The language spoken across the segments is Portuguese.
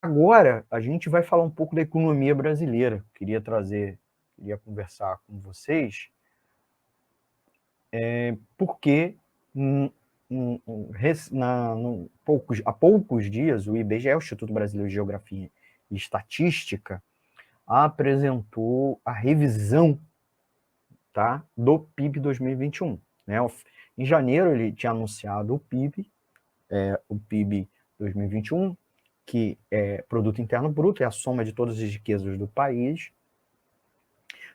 Agora, a gente vai falar um pouco da economia brasileira. Queria conversar com vocês, porque há poucos dias o IBGE, o Instituto Brasileiro de Geografia e Estatística, apresentou a revisão, tá, do PIB 2021. Né? Em janeiro ele tinha anunciado o PIB 2021, que é Produto Interno Bruto, é a soma de todas as riquezas do país,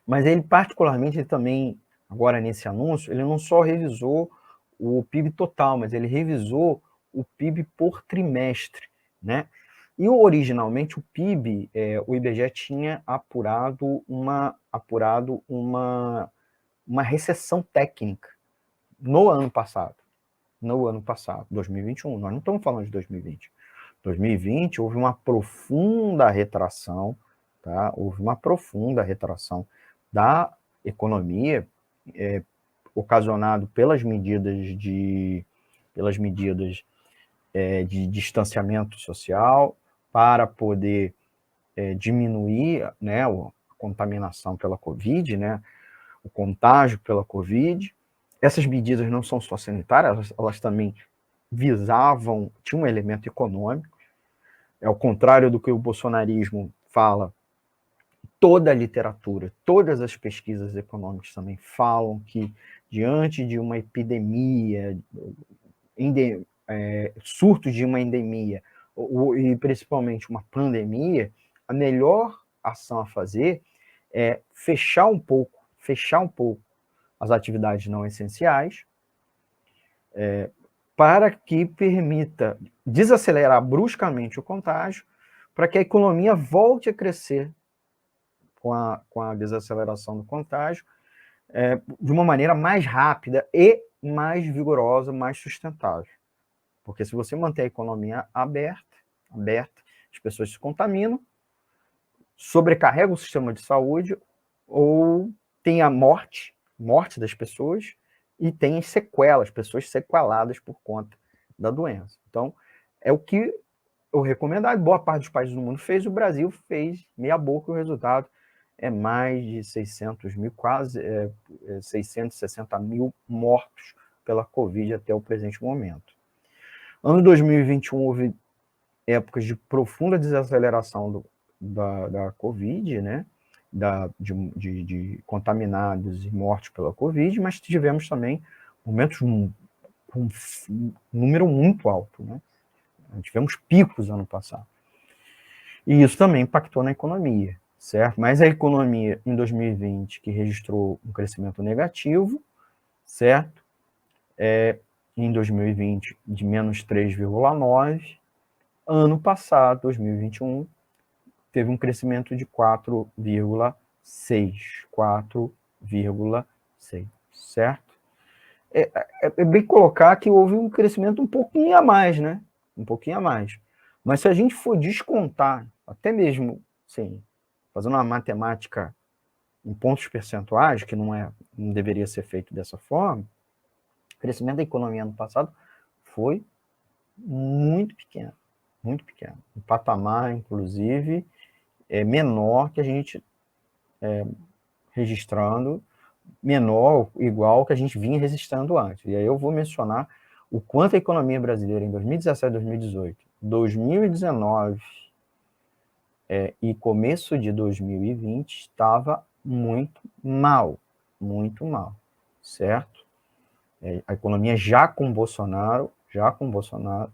mas ele particularmente, ele também, agora nesse anúncio, ele não só revisou o PIB total, mas ele revisou o PIB por trimestre, né? E originalmente o PIB, o IBGE tinha apurado uma recessão técnica no ano passado, 2021. Nós não estamos falando de 2020. 2020 houve uma profunda retração, tá? Houve uma profunda retração da economia, ocasionado pelas medidas de distanciamento social para poder diminuir, né, a contaminação pela Covid, né, o contágio pela Covid. Essas medidas não são só sanitárias, elas também tinham um elemento econômico. Ao contrário do que o bolsonarismo fala, toda a literatura, todas as pesquisas econômicas também falam que, diante de uma epidemia, surtos de uma endemia, e principalmente uma pandemia, a melhor ação a fazer é fechar um pouco as atividades não essenciais, para que permita desacelerar bruscamente o contágio, para que a economia volte a crescer com a desaceleração do contágio, de uma maneira mais rápida e mais vigorosa, mais sustentável. Porque se você manter a economia aberta, as pessoas se contaminam, sobrecarrega o sistema de saúde, ou tem a morte das pessoas, e tem as sequelas, pessoas sequeladas por conta da doença. Então, é o que eu recomendar, boa parte dos países do mundo fez, o Brasil fez meia boca, o resultado é mais de 600 mil, quase 660 mil mortos pela Covid até o presente momento. Ano 2021 houve épocas de profunda desaceleração da Covid, né? De contaminados e mortos pela Covid, mas tivemos também momentos com um número muito alto, né? Tivemos picos ano passado. E isso também impactou na economia, certo? Mas a economia em 2020, que registrou um crescimento negativo, certo? Em 2020, de menos 3,9%. Ano passado, 2021, teve um crescimento de 4,6%, certo? É bem colocar que houve um crescimento um pouquinho a mais, né? Um pouquinho a mais. Mas se a gente for descontar, até mesmo, sim, fazendo uma matemática em pontos percentuais, que não deveria ser feito dessa forma, o crescimento da economia ano passado foi muito pequeno. Muito pequeno. Um patamar, inclusive, menor que a gente registrando, menor, igual que a gente vinha registrando antes. E aí eu vou mencionar o quanto a economia brasileira em 2017, 2018, 2019 e começo de 2020 estava muito mal, certo? A economia já com Bolsonaro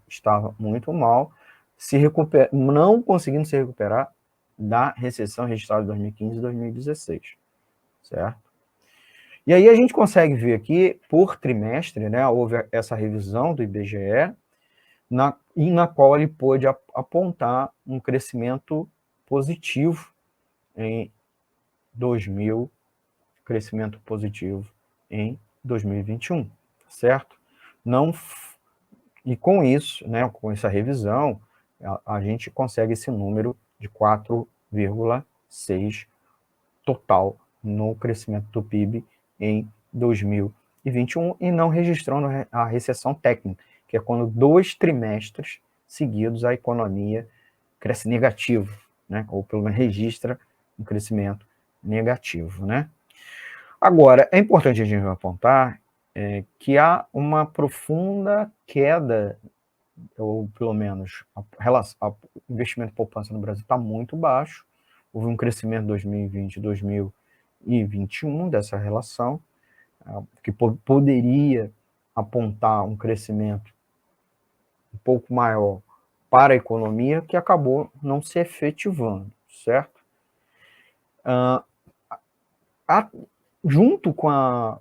estava muito mal, não conseguindo se recuperar da recessão registrada em 2015 e 2016, certo? E aí a gente consegue ver aqui, por trimestre, né, houve essa revisão do IBGE, na qual ele pôde apontar um crescimento positivo em 2021, certo? Não, e com isso, né, com essa revisão, a gente consegue esse número de 4,6 total no crescimento do PIB em 2021 e não registrando a recessão técnica, que é quando 2 trimestres seguidos a economia cresce negativo, né? Ou pelo menos registra um crescimento negativo, né? Agora, é importante a gente apontar que há uma profunda queda, ou pelo menos o investimento em poupança no Brasil está muito baixo. Houve um crescimento em 2020 e 2021 dessa relação, que poderia apontar um crescimento um pouco maior para a economia, que acabou não se efetivando, certo? Junto com a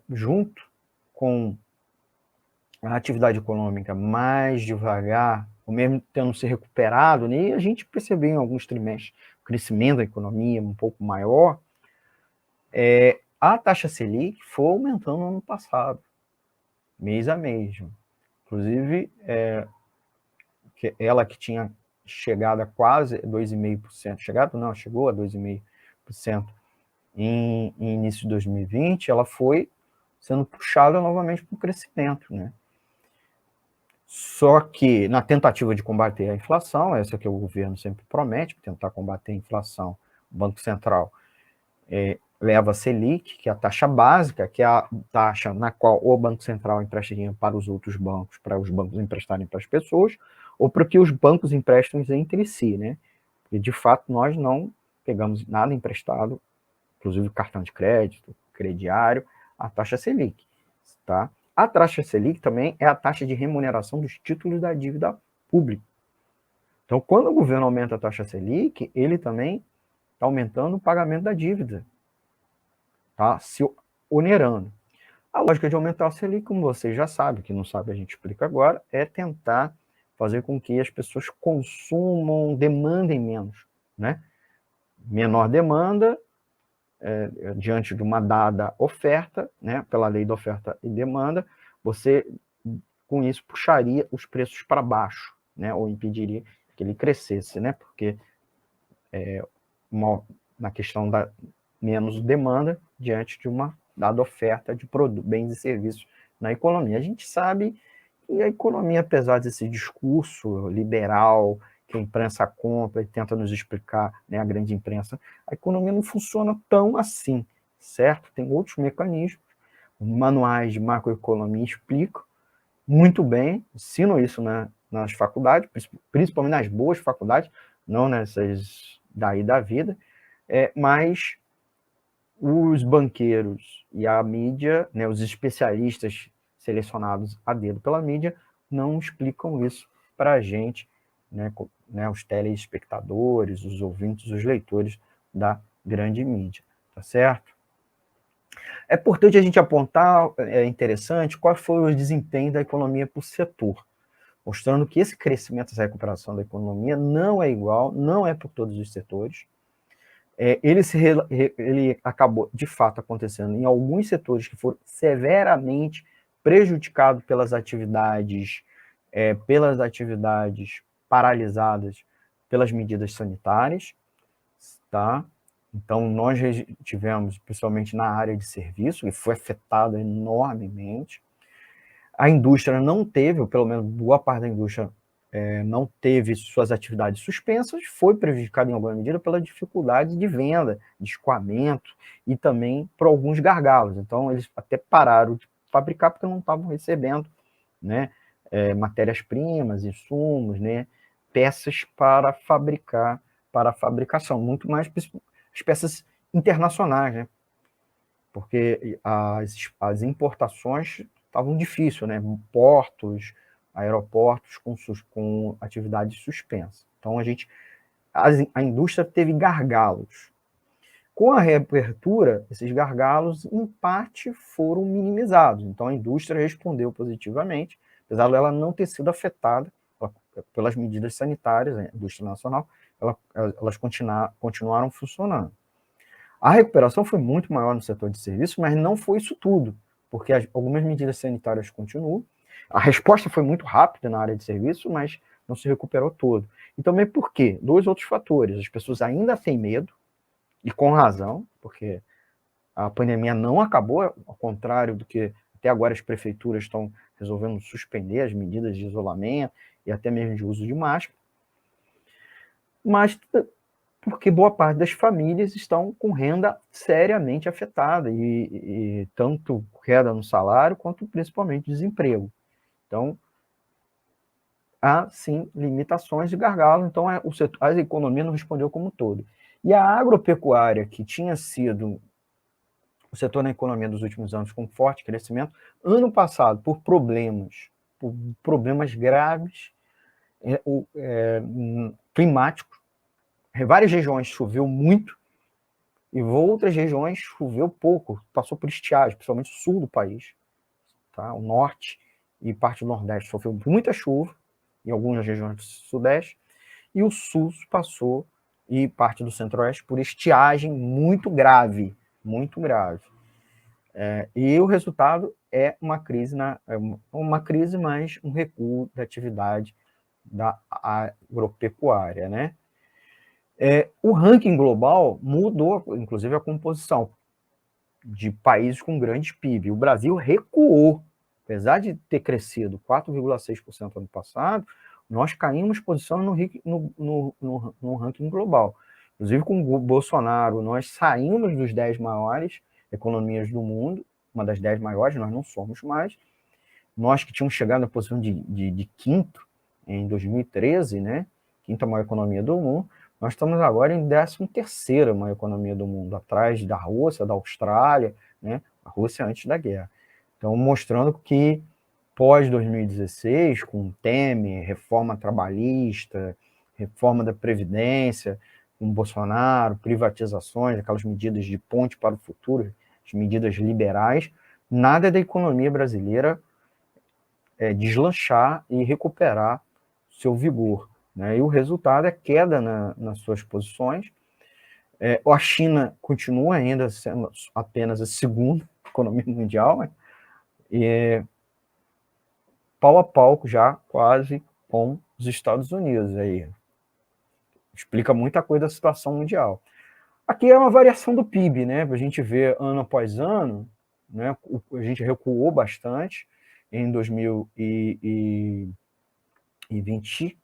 atividade econômica mais devagar, ou mesmo tendo se recuperado, né, a gente percebeu em alguns trimestres o crescimento da economia um pouco maior, a taxa Selic foi aumentando no ano passado, mês a mês. Inclusive, ela que tinha chegado a quase 2,5%, chegou a 2,5% em início de 2020, ela foi sendo puxada novamente para o crescimento, né? Só que, na tentativa de combater a inflação, essa que o governo sempre promete, tentar combater a inflação, o Banco Central leva a Selic, que é a taxa básica, que é a taxa na qual o Banco Central empresta dinheiro para os outros bancos, para os bancos emprestarem para as pessoas, ou para que os bancos emprestem entre si, né? E, de fato, nós não pegamos nada emprestado, inclusive cartão de crédito, crediário, a taxa Selic, tá? A taxa Selic também é a taxa de remuneração dos títulos da dívida pública. Então, quando o governo aumenta a taxa Selic, ele também está aumentando o pagamento da dívida, tá? Se onerando. A lógica de aumentar a Selic, como vocês já sabem, que não sabe a gente explica agora, é tentar fazer com que as pessoas consumam, demandem menos, né? Menor demanda, diante de uma dada oferta, né, pela lei da oferta e demanda, você, com isso, puxaria os preços para baixo, né, ou impediria que ele crescesse, né, porque na questão da menos demanda diante de uma dada oferta de bens e serviços na economia. A gente sabe que a economia, apesar desse discurso liberal que a imprensa compra e tenta nos explicar, né, a grande imprensa, a economia não funciona tão assim, certo? Tem outros mecanismos, manuais de macroeconomia explicam muito bem, ensinam isso, né, nas faculdades, principalmente nas boas faculdades, não nessas daí da vida, mas os banqueiros e a mídia, né, os especialistas selecionados a dedo pela mídia, não explicam isso para a gente, né, os telespectadores, os ouvintes, os leitores da grande mídia, tá certo? É importante a gente apontar, é interessante, qual foi o desempenho da economia por setor, mostrando que esse crescimento, essa recuperação da economia não é igual, não é por todos os setores. Ele acabou, de fato, acontecendo em alguns setores que foram severamente prejudicados pelas atividades paralisadas pelas medidas sanitárias, tá? Então, nós tivemos, principalmente na área de serviço, que foi afetada enormemente. A indústria não teve, ou pelo menos boa parte da indústria não teve suas atividades suspensas, foi prejudicada em alguma medida pela dificuldade de venda, de escoamento e também por alguns gargalos. Então, eles até pararam de fabricar porque não estavam recebendo, né, matérias-primas, insumos, né, peças para fabricar, para a fabricação, muito mais as peças internacionais, né, porque as importações estavam difíceis, né, portos, aeroportos com atividade suspensa. Então, a indústria teve gargalos. Com a reabertura, esses gargalos, em parte, foram minimizados. Então, a indústria respondeu positivamente, apesar dela não ter sido afetada pelas medidas sanitárias, a indústria nacional, elas continuaram funcionando. A recuperação foi muito maior no setor de serviços, mas não foi isso tudo, porque algumas medidas sanitárias continuam. A resposta foi muito rápida na área de serviço, mas não se recuperou todo. E também por quê? Dois outros fatores. As pessoas ainda têm medo, e com razão, porque a pandemia não acabou, ao contrário do que até agora as prefeituras estão resolvendo suspender as medidas de isolamento e até mesmo de uso de máscara. mas porque boa parte das famílias estão com renda seriamente afetada, e tanto queda no salário, quanto principalmente desemprego. Então, há, sim, limitações de gargalo, então a economia não respondeu como um todo. E a agropecuária, que tinha sido o setor na economia dos últimos anos com forte crescimento, ano passado, por problemas graves climáticos, várias regiões choveu muito, e outras regiões choveu pouco, passou por estiagem, principalmente o sul do país, tá? O norte e parte do nordeste sofreu muita chuva, em algumas regiões do sudeste, e o sul passou, e parte do centro-oeste, por estiagem muito grave, muito grave. E o resultado é uma crise, mas um recuo da atividade da agropecuária, né? O ranking global mudou, inclusive, a composição de países com grande PIB. O Brasil recuou, apesar de ter crescido 4,6% ano passado, nós caímos posição no ranking global. Inclusive, com o Bolsonaro, nós saímos dos 10 maiores economias do mundo, uma das 10 maiores, nós não somos mais. Nós que tínhamos chegado na posição de quinto em 2013, né? Quinta maior economia do mundo, nós estamos agora em 13ª maior economia do mundo, atrás da Rússia, da Austrália, né? A Rússia antes da guerra. Então, mostrando que pós-2016, com Temer, reforma trabalhista, reforma da Previdência, com Bolsonaro, privatizações, aquelas medidas de ponte para o futuro, as medidas liberais, nada da economia brasileira deslanchar e recuperar seu vigor, né? E o resultado é queda nas suas posições. A China continua ainda sendo apenas a segunda economia mundial, né? E pau a pau já quase com os Estados Unidos. Aí explica muita coisa da situação mundial. Aqui é uma variação do PIB, né? A gente vê ano após ano, né? A gente recuou bastante em 2020,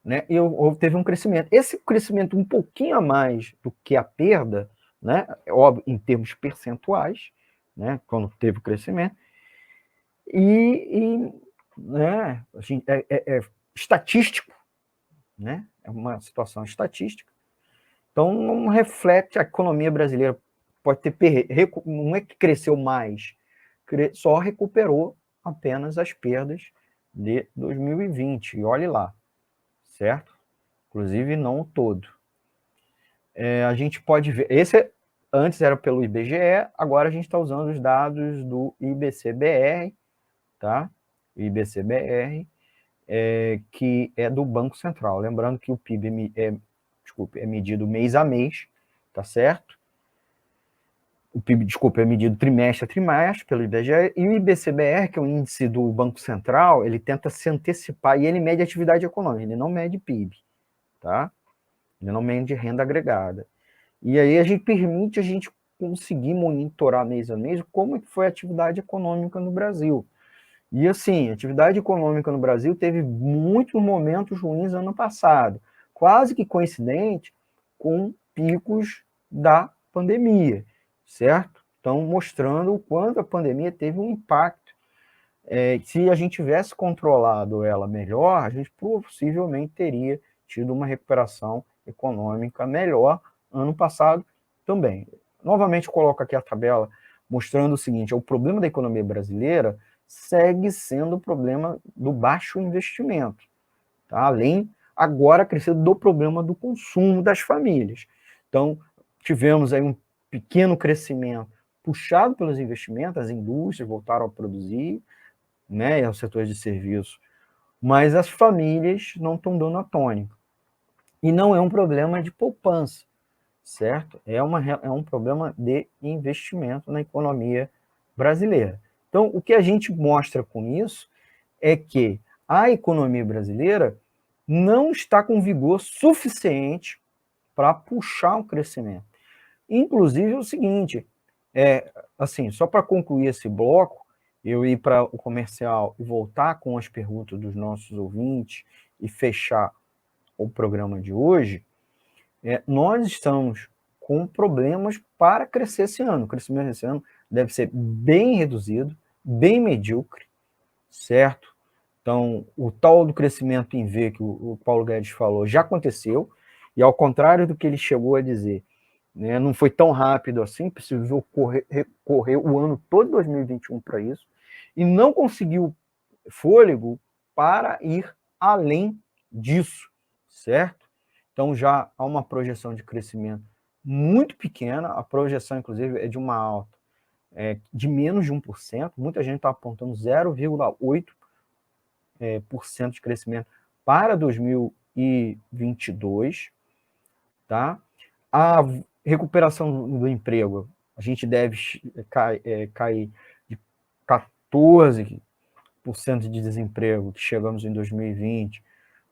né? E teve um crescimento. Esse crescimento um pouquinho a mais do que a perda, né? Óbvio, em termos percentuais, né? Quando teve o crescimento, né? Assim, é estatístico, né? É uma situação estatística. Então, não reflete a economia brasileira. Pode ter não é que cresceu mais, só recuperou apenas as perdas de 2020. E olhe lá, certo? Inclusive, não o todo. A gente pode ver. Antes era pelo IBGE, agora a gente está usando os dados do IBC-BR, tá? O IBC-BR, que é do Banco Central. Lembrando que o PIB é medido mês a mês, tá certo? O PIB, é medido trimestre a trimestre pelo IBGE, e o IBC-BR, que é o índice do Banco Central, ele tenta se antecipar, e ele mede atividade econômica, ele não mede PIB, tá? Ele não mede renda agregada. E aí permite a gente conseguir monitorar mês a mês como foi a atividade econômica no Brasil. E assim, a atividade econômica no Brasil teve muitos momentos ruins ano passado, quase que coincidente com picos da pandemia, certo? Então, mostrando o quanto a pandemia teve um impacto. Se a gente tivesse controlado ela melhor, a gente possivelmente teria tido uma recuperação econômica melhor ano passado também. Novamente, coloco aqui a tabela mostrando o seguinte: o problema da economia brasileira segue sendo o problema do baixo investimento, tá? Além, agora, crescendo do problema do consumo das famílias. Então, tivemos aí um pequeno crescimento puxado pelos investimentos, as indústrias voltaram a produzir, né, e aos setores de serviço, mas as famílias não estão dando a tônica. E não é um problema de poupança, certo? É um problema de investimento na economia brasileira. Então, o que a gente mostra com isso é que a economia brasileira não está com vigor suficiente para puxar o crescimento. Inclusive, é o seguinte, assim, só para concluir esse bloco, eu ir para o comercial e voltar com as perguntas dos nossos ouvintes e fechar o programa de hoje, nós estamos com problemas para crescer esse ano. O crescimento desse ano deve ser bem reduzido, bem medíocre, certo? Então, o tal do crescimento em V que o Paulo Guedes falou já aconteceu, e ao contrário do que ele chegou a dizer, né, não foi tão rápido assim, precisou recorrer o ano todo de 2021 para isso, e não conseguiu fôlego para ir além disso, certo? Então já há uma projeção de crescimento muito pequena, a projeção, inclusive, é de uma alta de menos de 1%, muita gente está apontando 0,8% de crescimento para 2022, tá? A recuperação do emprego, a gente deve cair de 14% de desemprego que chegamos em 2020,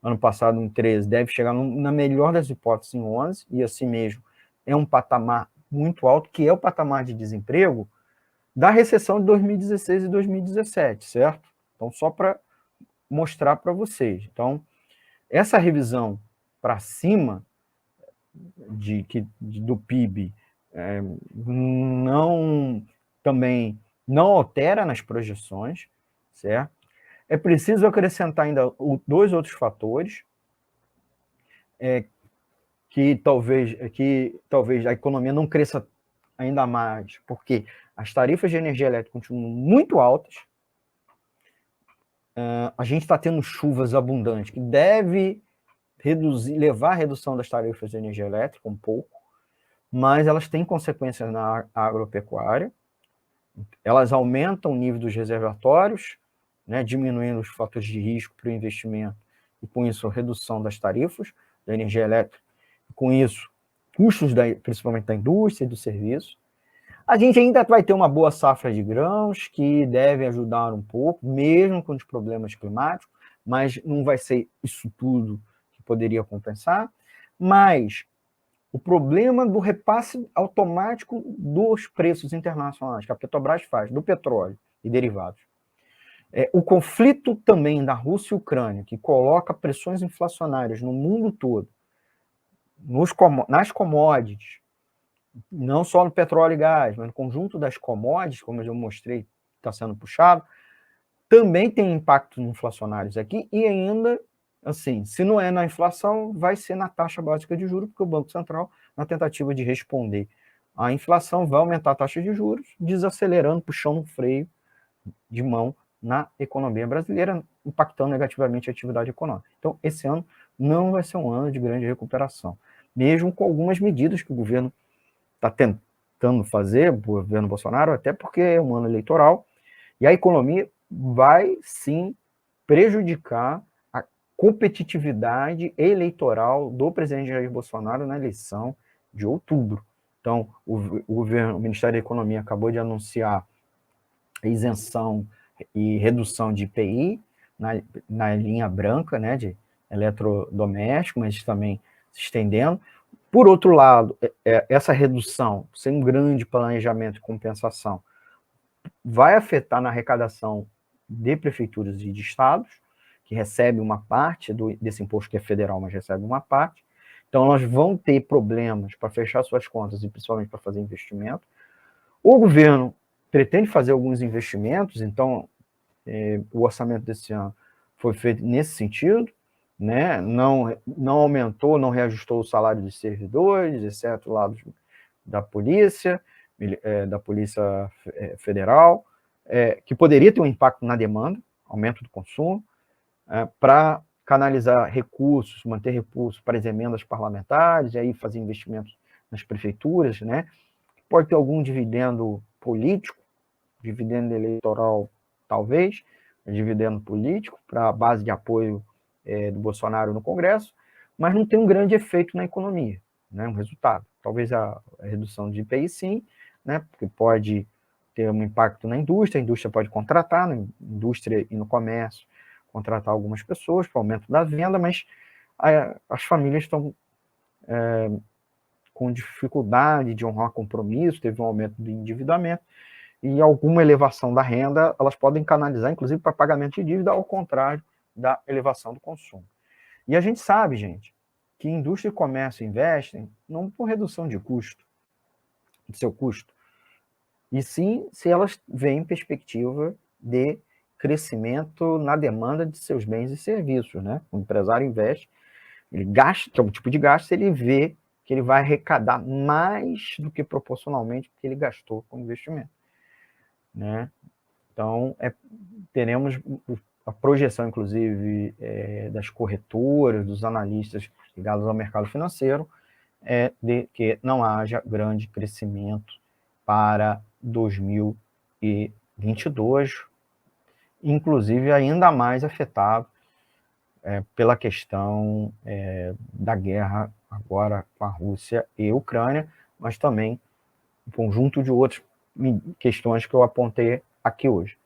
ano passado em 13%, deve chegar, na melhor das hipóteses, em 11%, e assim mesmo é um patamar muito alto, que é o patamar de desemprego da recessão de 2016 e 2017, certo? Então, só para mostrar para vocês. Então, essa revisão para cima do PIB também não altera nas projeções, certo? É preciso acrescentar ainda dois outros fatores, que talvez a economia não cresça ainda mais, porque as tarifas de energia elétrica continuam muito altas, a gente está tendo chuvas abundantes, que deve levar à redução das tarifas de energia elétrica um pouco, mas elas têm consequências na agropecuária, elas aumentam o nível dos reservatórios, né, diminuindo os fatores de risco para o investimento, e com isso a redução das tarifas da energia elétrica, e com isso custos principalmente da indústria e do serviço. A gente ainda vai ter uma boa safra de grãos, que deve ajudar um pouco, mesmo com os problemas climáticos, mas não vai ser isso tudo que poderia compensar. Mas o problema do repasse automático dos preços internacionais, que a Petrobras faz, do petróleo e derivados. O conflito também da Rússia e Ucrânia, que coloca pressões inflacionárias no mundo todo, nas commodities, não só no petróleo e gás, mas no conjunto das commodities, como eu já mostrei, está sendo puxado, também tem impactos inflacionários aqui, e ainda, assim, se não é na inflação, vai ser na taxa básica de juros, porque o Banco Central, na tentativa de responder à inflação, vai aumentar a taxa de juros, desacelerando, puxando um freio de mão na economia brasileira, impactando negativamente a atividade econômica. Então, esse ano não vai ser um ano de grande recuperação, mesmo com algumas medidas que o governo está tentando fazer, o governo Bolsonaro, até porque é um ano eleitoral, e a economia vai, sim, prejudicar a competitividade eleitoral do presidente Jair Bolsonaro na eleição de outubro. Então, o Ministério da Economia acabou de anunciar a isenção e redução de IPI na linha branca, né, de eletrodoméstico, mas também se estendendo. Por outro lado, essa redução, sem um grande planejamento e compensação, vai afetar na arrecadação de prefeituras e de estados, que recebem uma parte desse imposto que é federal, mas recebe uma parte. Então, nós vamos ter problemas para fechar suas contas e principalmente para fazer investimento. O governo pretende fazer alguns investimentos, então o orçamento desse ano foi feito nesse sentido, né? Não aumentou, não reajustou o salário dos servidores, exceto lá da Polícia Federal, que poderia ter um impacto na demanda, aumento do consumo, para canalizar recursos, manter recursos para as emendas parlamentares, e aí fazer investimentos nas prefeituras, né? Pode ter algum dividendo político, dividendo eleitoral, talvez, dividendo político, para a base de apoio do Bolsonaro no Congresso, mas não tem um grande efeito na economia, né, um resultado. Talvez a redução de IPI, sim, né, porque pode ter um impacto na indústria, a indústria pode contratar, na indústria e no comércio, contratar algumas pessoas para aumento da venda, mas as famílias estão com dificuldade de honrar compromisso, teve um aumento do endividamento, e alguma elevação da renda, elas podem canalizar, inclusive, para pagamento de dívida, ao contrário da elevação do consumo. E a gente sabe, gente, que indústria e comércio investem não por redução de custo, de seu custo, e sim se elas veem perspectiva de crescimento na demanda de seus bens e serviços, né? O empresário investe, ele gasta, que é um tipo de gasto, ele vê que ele vai arrecadar mais do que proporcionalmente que ele gastou com investimento, né? Então, teremos a projeção, inclusive, das corretoras, dos analistas ligados ao mercado financeiro, de que não haja grande crescimento para 2022, inclusive ainda mais afetado pela questão da guerra agora com a Rússia e a Ucrânia, mas também um conjunto de outras questões que eu apontei aqui hoje.